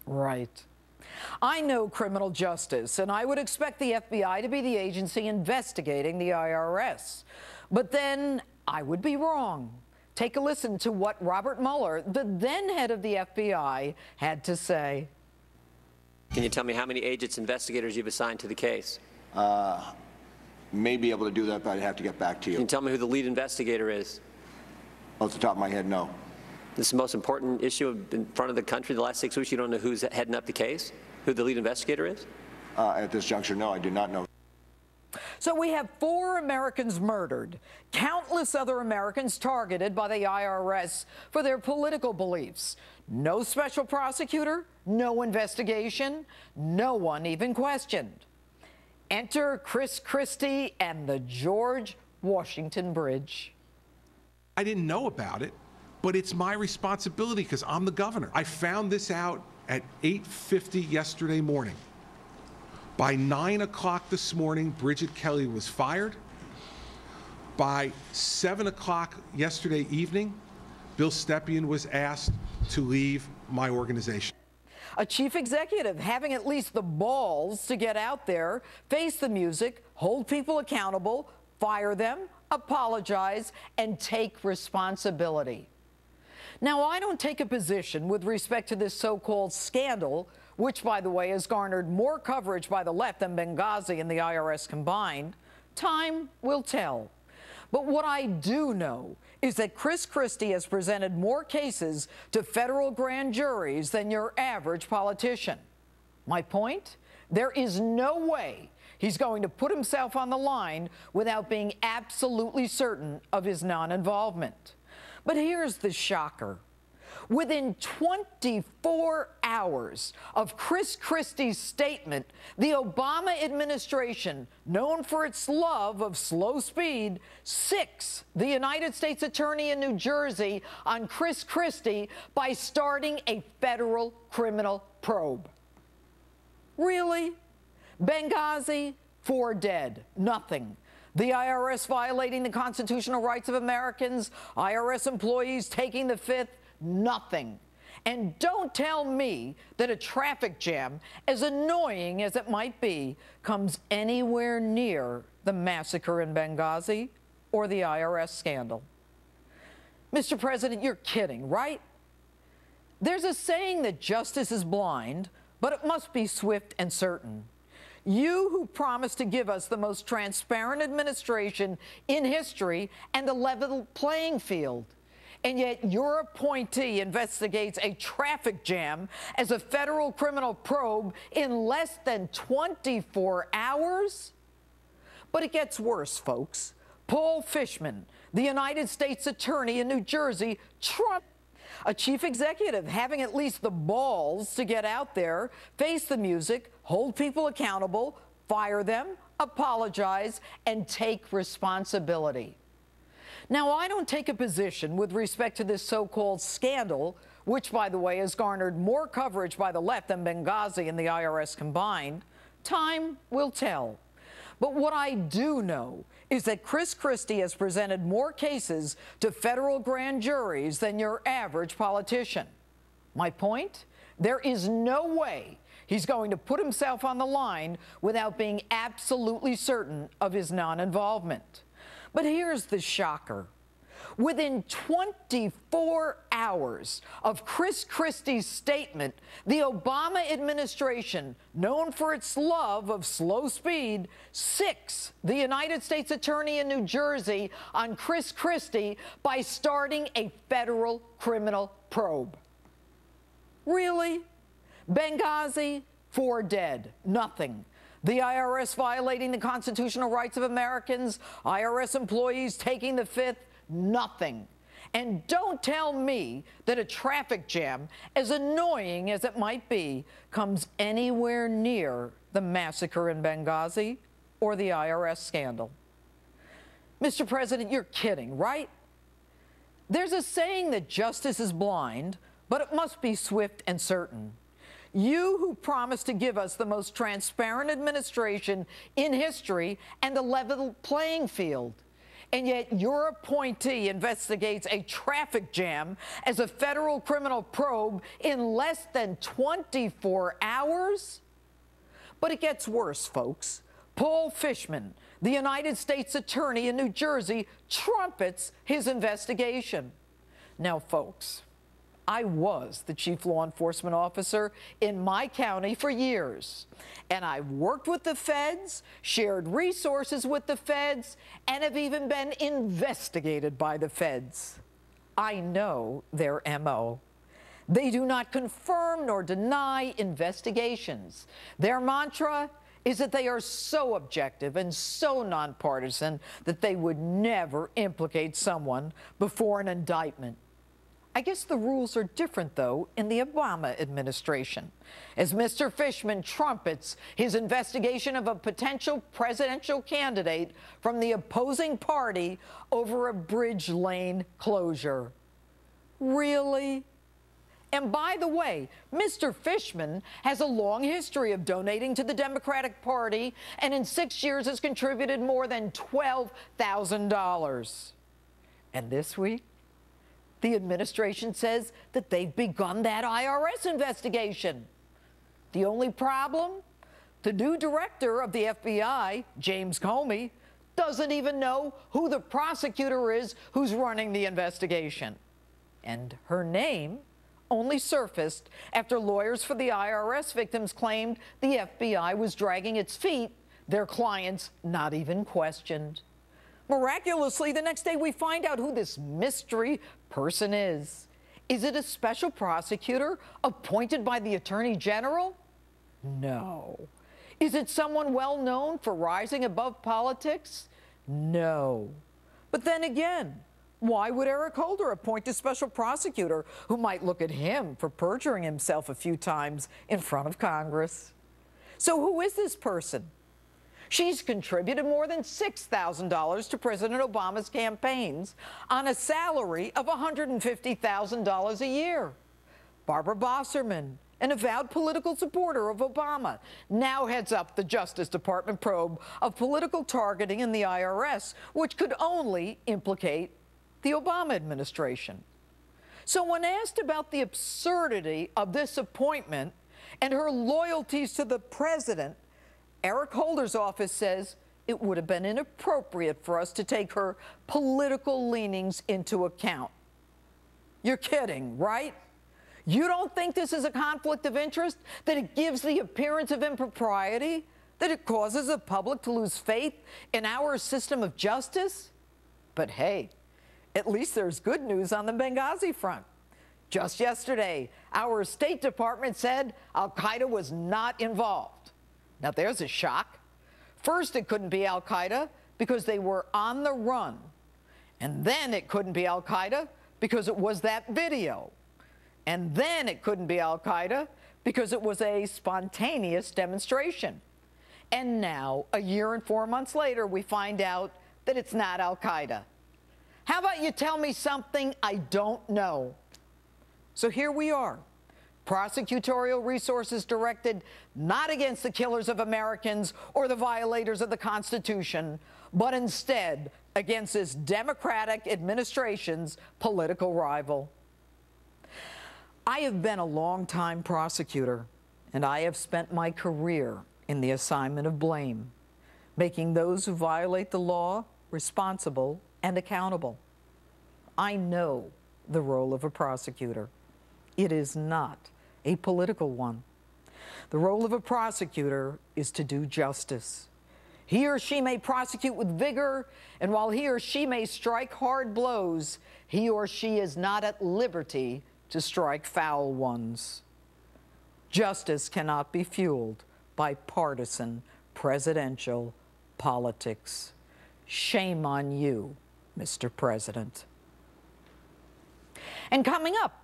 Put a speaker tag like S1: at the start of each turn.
S1: Right. I know criminal justice, and I would expect the FBI to be the agency investigating the IRS. But then I would be wrong. Take a listen to what Robert Mueller, the then head of the FBI, had to say.
S2: Can you tell me how many agents, investigators you've assigned to the case?
S3: May be able to do that, but I'd have to get back to you.
S2: Can you tell me who the lead investigator is?
S3: Off the top of my head, no.
S2: This is the most important issue in front of the country the last 6 weeks. You don't know who's heading up the case? Who the lead investigator is?
S3: At this juncture, no, I do not know.
S1: So we have 4 Americans murdered, countless other Americans targeted by the IRS for their political beliefs. No special prosecutor, no investigation, no one even questioned. Enter Chris Christie and the George Washington Bridge.
S4: I didn't know about it, but it's my responsibility because I'm the governor. I found this out at 8:50 yesterday morning. By 9 o'clock this morning, Bridget Kelly was fired. By 7 o'clock yesterday evening, Bill Stepien was asked to leave my organization.
S1: A chief executive having at least the balls to get out there, face the music, hold people accountable, fire them, apologize, and take responsibility. Now, I don't take a position with respect to this so-called scandal, which, by the way, has garnered more coverage by the left than Benghazi and the IRS combined. Time will tell. But what I do know is that Chris Christie has presented more cases to federal grand juries than your average politician. My point? There is no way he's going to put himself on the line without being absolutely certain of his non-involvement. But here's the shocker. Within 24 hours of Chris Christie's statement, the Obama administration, known for its love of slow speed, sicks the United States Attorney in New Jersey on Chris Christie by starting a federal criminal probe. Really? Benghazi, 4 dead, nothing. The IRS violating the constitutional rights of Americans, IRS employees taking the 5th, nothing. And don't tell me that a traffic jam, as annoying as it might be, comes anywhere near the massacre in Benghazi or the IRS scandal. Mr. President, you're kidding, right? There's a saying that justice is blind, but it must be swift and certain. You who promised to give us the most transparent administration in history and a level playing field. And yet your appointee investigates a traffic jam as a federal criminal probe in less than 24 hours? But it gets worse, folks. Paul Fishman, the United States Attorney in New Jersey, a chief executive having at least the balls to get out there, face the music, hold people accountable, fire them, apologize, and take responsibility. Now, I don't take a position with respect to this so-called scandal, which, by the way, has garnered more coverage by the left than Benghazi and the IRS combined. Time will tell. But what I do know is that Chris Christie has presented more cases to federal grand juries than your average politician. My point? There is no way he's going to put himself on the line without being absolutely certain of his non-involvement. But here's the shocker. Within 24 hours of Chris Christie's statement, the Obama administration, known for its love of slow speed, sicks the United States Attorney in New Jersey on Chris Christie by starting a federal criminal probe. Really? Benghazi, 4 dead, nothing. The IRS violating the constitutional rights of Americans, IRS employees taking the 5th, nothing. And don't tell me that a traffic jam, as annoying as it might be, comes anywhere near the massacre in Benghazi or the IRS scandal. Mr. President, you're kidding, right? There's a saying that justice is blind, but it must be swift and certain. You who promised to give us the most transparent administration in history and a level playing field. And yet your appointee investigates a traffic jam as a federal criminal probe in less than 24 hours? But it gets worse, folks. Paul Fishman, the United States Attorney in New Jersey, trumpets his investigation. Now, folks, I was the chief law enforcement officer in my county for years, and I've worked with the feds, shared resources with the feds, and have even been investigated by the feds. I know their MO. They do not confirm nor deny investigations. Their mantra is that they are so objective and so nonpartisan that they would never implicate someone before an indictment. I guess the rules are different, though, in the Obama administration, as Mr. Fishman trumpets his investigation of a potential presidential candidate from the opposing party over a bridge lane closure. Really? And by the way, Mr. Fishman has a long history of donating to the Democratic Party and in 6 years has contributed more than $12,000. And this week, the administration says that they've begun that IRS investigation. The only problem? The new director of the FBI, James Comey, doesn't even know who the prosecutor is who's running the investigation. And her name only surfaced after lawyers for the IRS victims claimed the FBI was dragging its feet, their clients not even questioned. Miraculously, the next day we find out who this mystery person is. Is it a special prosecutor appointed by the Attorney General? No. Is it someone well known for rising above politics? No. But then again, why would Eric Holder appoint a special prosecutor who might look at him for perjuring himself a few times in front of Congress? So who is this person? She's contributed more than $6,000 to President Obama's campaigns on a salary of $150,000 a year. Barbara Bosserman, an avowed political supporter of Obama, now heads up the Justice Department probe of political targeting in the IRS, which could only implicate the Obama administration. So when asked about the absurdity of this appointment and her loyalties to the president, Eric Holder's office says it would have been inappropriate for us to take her political leanings into account. You're kidding, right? You don't think this is a conflict of interest, that it gives the appearance of impropriety, that it causes the public to lose faith in our system of justice? But hey, at least there's good news on the Benghazi front. Just yesterday, our State Department said al-Qaeda was not involved. Now, there's a shock. First, it couldn't be al-Qaeda because they were on the run. And then it couldn't be al-Qaeda because it was that video. And then it couldn't be al-Qaeda because it was a spontaneous demonstration. And now, a year and 4 months later, we find out that it's not al-Qaeda. How about you tell me something I don't know? So here we are. Prosecutorial resources directed not against the killers of Americans or the violators of the Constitution, but instead against this Democratic administration's political rival. I have been a long-time prosecutor, and I have spent my career in the assignment of blame, making those who violate the law responsible and accountable. I know the role of a prosecutor. It is not a political one. The role of a prosecutor is to do justice. He or she may prosecute with vigor, and while he or she may strike hard blows, he or she is not at liberty to strike foul ones. Justice cannot be fueled by partisan presidential politics. Shame on you, Mr. President. And coming up,